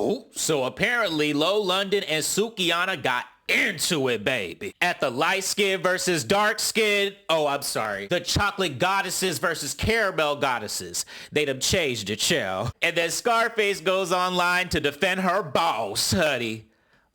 Oh, so apparently Low London and Sukihana got into it, baby. At the light skin versus dark skin. Oh, I'm sorry. The chocolate goddesses versus caramel goddesses. They done changed it, chill. And then Scarface goes online to defend her boss, honey.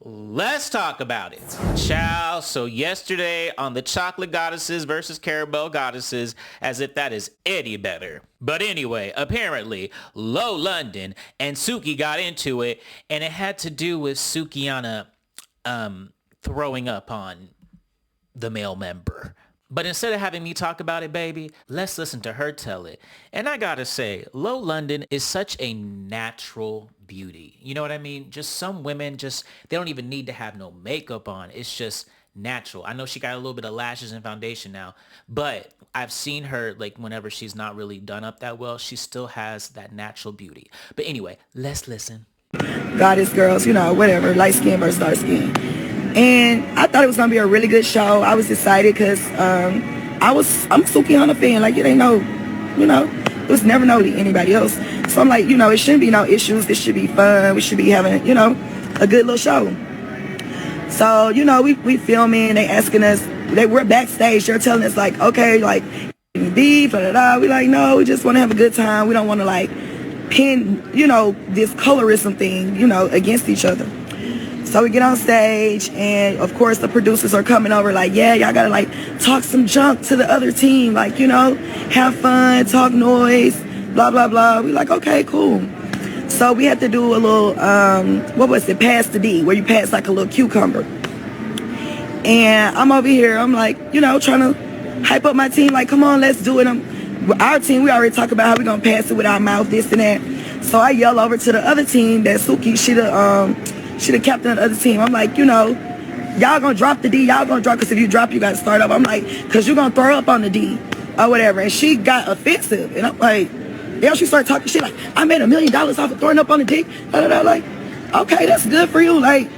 Let's talk about it. Ciao. So yesterday on the chocolate goddesses versus caramel goddesses, as if that is any better. But anyway, apparently Low London and Suki got into it, and it had to do with Sukihana throwing up on the male member. But instead of having me talk about it, baby, let's listen to her tell it. And I gotta say, Low London is such a natural beauty. You know what I mean? Just some women they don't even need to have no makeup on. It's just natural. I know she got a little bit of lashes and foundation now, but I've seen her, like, whenever she's not really done up that well, she still has that natural beauty. But anyway, let's listen. Goddess girls, you know, whatever, light skin versus dark skin. And I thought it was going to be a really good show. I was excited because I'm a Sukihana fan. Like, it ain't no, you know, it was never no to anybody else. So I'm like, you know, it shouldn't be no issues. It should be fun. We should be having, you know, a good little show. So, you know, we filming. They asking us, we're backstage. They're telling us, like, okay, like, beef, da-da-da. We like, no, we just want to have a good time. We don't want to, like, pin, you know, this colorism thing, you know, against each other. So we get on stage, and of course the producers are coming over like, yeah, y'all gotta like talk some junk to the other team, like, you know, have fun, talk noise, blah, blah, blah. We like, okay, cool. So we had to do a little, what was it, pass the D, where you pass like a little cucumber. And I'm over here, I'm like, you know, trying to hype up my team, like, come on, let's do it. Our team, we already talked about how we gonna pass it with our mouth, this and that. So I yell over to the other team that Suki, she the captain of the other team. I'm like, you know, y'all gonna drop the D, y'all gonna drop, because if you drop, you gotta start up. I'm like, because you're gonna throw up on the D or whatever. And she got offensive. And I'm like, yeah, she started talking shit like, I made $1 million off of throwing up on the D. Like, okay, that's good for you. Like,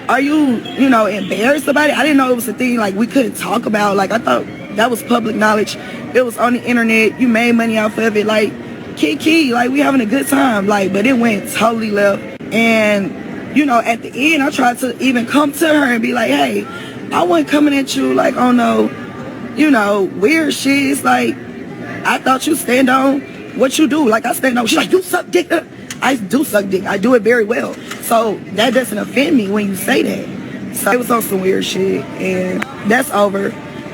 are you, you know, embarrassed about it? I didn't know it was a thing, like, we couldn't talk about. Like, I thought that was public knowledge. It was on the internet. You made money off of it. Like, kiki, like, we having a good time. Like, but it went totally left. And you know, at the end, I tried to even come to her and be like, hey, I wasn't coming at you like, oh no, you know, weird shit. It's like, I thought you stand on what you do. Like, I stand on, she's like, you suck dick. I do suck dick. I do it very well. So that doesn't offend me when you say that. So it was on some weird shit, and that's over.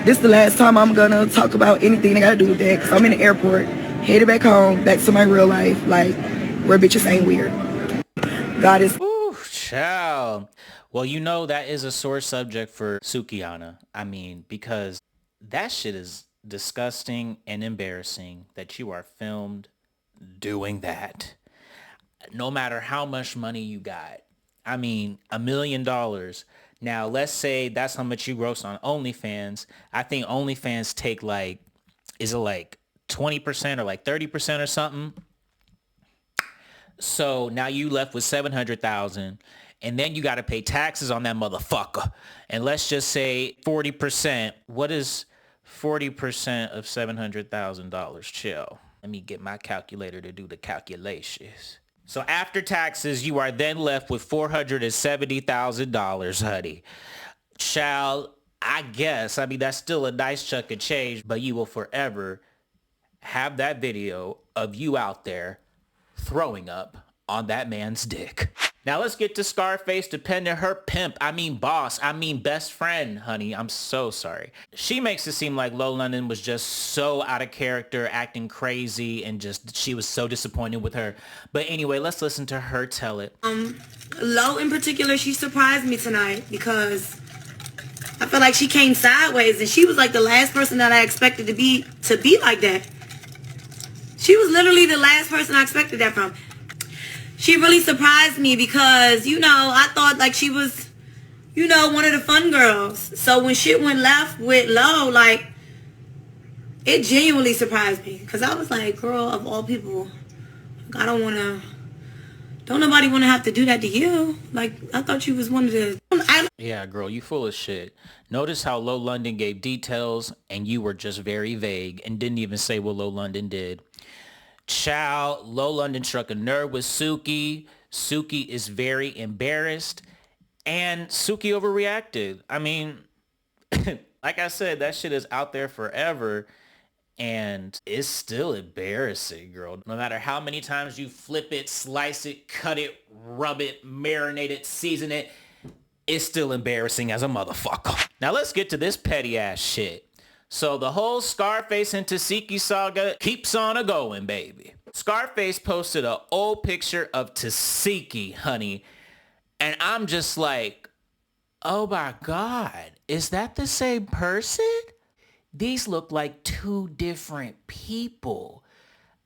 This is the last time I'm gonna talk about anything that got to do with that, because I'm in the airport, headed back home, back to my real life, like, where bitches ain't weird. God is... Child. Well, you know, that is a sore subject for Sukihana. I mean, because that shit is disgusting and embarrassing that you are filmed doing that. No matter how much money you got. I mean, $1 million. Now, let's say that's how much you gross on OnlyFans. I think OnlyFans take like, is it like 20% or like 30% or something? So now you left with $700,000, and then you got to pay taxes on that motherfucker. And let's just say 40%. What is 40% of $700,000? Chill. Let me get my calculator to do the calculations. So after taxes, you are then left with $470,000, honey. Child, I guess, I mean, that's still a nice chunk of change, but you will forever have that video of you out there throwing up on that man's dick. Now let's get to Scarface defending her pimp. I mean boss. I mean best friend, honey. I'm so sorry. She makes it seem like Low London was just so out of character, acting crazy, and just she was so disappointed with her. But anyway, let's listen to her tell it. Low in particular, she surprised me tonight because I feel like she came sideways, and she was like the last person that I expected to be like that. She was literally the last person I expected that from. She really surprised me because, you know, I thought like she was, you know, one of the fun girls. So when shit went left with Low, like, it genuinely surprised me. Because I was like, girl, of all people, I don't nobody want to have to do that to you. Like, I thought you was one of the... Yeah, girl, you full of shit. Notice how Low London gave details and you were just very vague and didn't even say what Low London did. Child, Low London struck a nerve with Suki. Suki is very embarrassed, and Suki overreacted. I mean, like I said, that shit is out there forever, and it's still embarrassing, girl. No matter how many times you flip it, slice it, cut it, rub it, marinate it, season it, it's still embarrassing as a motherfucker. Now let's get to this petty ass shit. So the whole Scarface and Tesehki saga keeps on a-going, baby. Scarface posted an old picture of Tesehki, honey, and I'm just like, oh my God, is that the same person? These look like two different people.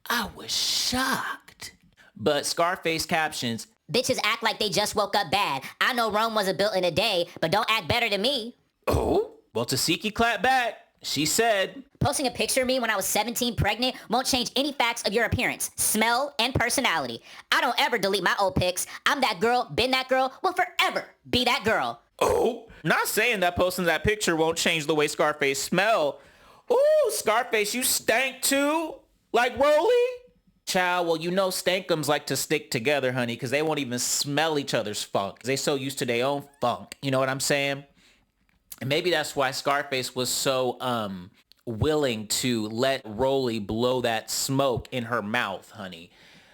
I was shocked. But Scarface captions, bitches act like they just woke up bad. I know Rome wasn't built in a day, but don't act better than me. oh, well, Tesehki clapped back. She said, posting a picture of me when I was 17 pregnant won't change any facts of your appearance, smell, and personality. I don't ever delete my old pics. I'm that girl, been that girl, will forever be that girl. oh, not saying that posting that picture won't change the way Scarface smell. Ooh, Scarface, you stank too? Like Rolly? Child, well, you know stankums like to stick together, honey, because they won't even smell each other's funk. They so used to their own funk. You know what I'm saying? And maybe that's why Scarface was so willing to let Rolly blow that smoke in her mouth, honey.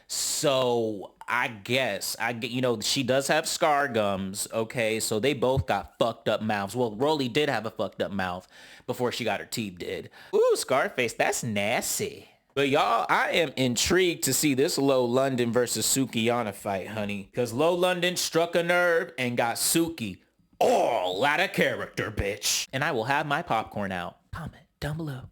So I guess, you know, she does have scar gums, okay? So they both got fucked up mouths. Well, Rolly did have a fucked up mouth before she got her teeth did. Ooh, Scarface, that's nasty. But y'all, I am intrigued to see this Low London versus Sukihana fight, honey. Because Low London struck a nerve and got Suki all out of character, bitch. And I will have my popcorn out. Comment down below.